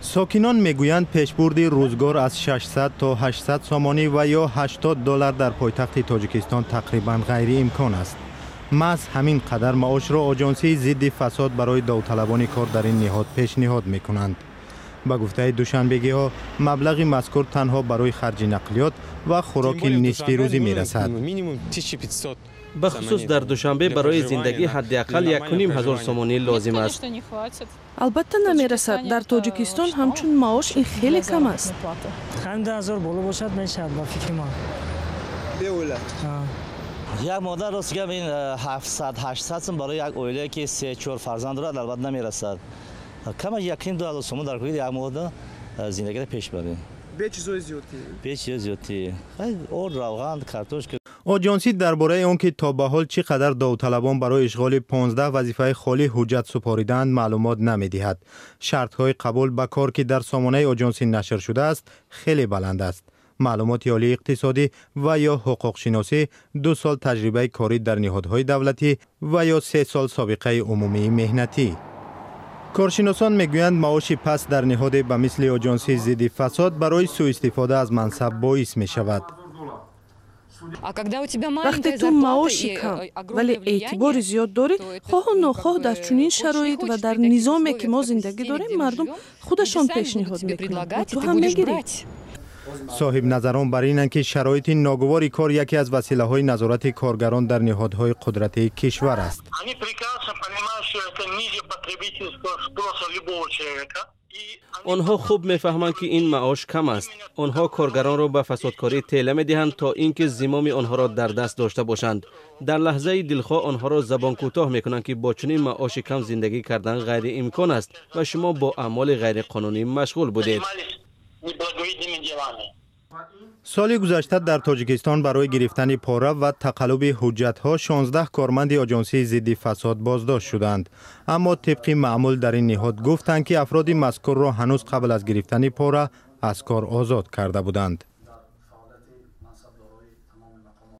ساکنان میگویند پیشبرد روزگار از 600 تا 800 سامانی و یا 80 دلار در پایتخت تاجیکستان تقریبا غیر امکان است. محض همین قدر معاش را آژانسی ضد فساد برای داوطلبان کار در این نهاد پیشنهاد میکنند. با گفته دوشنبگی ها مبلغ مذکور تنها برای خرج نقلیات و خوراک نصف روزی میرسد. به خصوص در دوشنبه برای زندگی حداقل 1,500 سامانی لازم است. البته نمیرسد. در تاجیکستان همچون معاش این خیلی کم است. 5000 بالا باشد میشد با فکر ما. یک مادر راست که این 700-800 برای یک اویله که 3-4 فرزند دارد البته نمیرسد. کم 1,000 سوم در کوی یک مادر زندگی پیش بره. به چیز زیادی. اور روغن کارتوش. آژانسی درباره آنکه تا به حال چقدر داوطلبان برای اشغال 15 وظیفه خالی حجت سپاریدند معلومات نمی‌دهد. شرط‌های قبول به کار که در سامانه آژانسی نشر شده است خیلی بلند است. معلومات عالی اقتصادی و یا حقوق شناسی، 2 سال تجربه کاری در نهادهای دولتی و یا 3 سال سابقه عمومی مهنتی. کارشناسان میگویند معاش پست در نهاد به مثل آژانسی ضد فساد برای سوء استفاده از منصب باعث می شود. وقتی تو معاشی کم ولی اعتبار زیاد داری، خواه و ناخواه در چنین شرایط و در نظامی که ما زندگی داریم مردم خودشان پیشنهاد میکنند و تو هم میگیری. صاحب نظران بر اینند که شرایط ناگوار کار یکی از وسیله‌های نظارت کارگران در نهادهای قدرتی کشور است. آنها خوب میفهمند که این معاش کم است. آنها کارگران را به فسادکاری طیله می‌دهند تا اینکه زمام آنها را در دست داشته باشند. در لحظه دلخواه آنها را زبان کوتاه می‌کنند که با چنین معاش کم زندگی کردن غیر امکان است و شما با اعمال غیر قانونی مشغول بودید. سال گذشته در تاجیکستان برای گرفتن پاره و تقلب حجت‌ها 16 کارمند آژانسی ضد فساد بازداشت شدند. اما طبق معمول در این نهاد گفتند که افراد مذکور را هنوز قبل از گرفتن پاره از کار آزاد کرده بودند.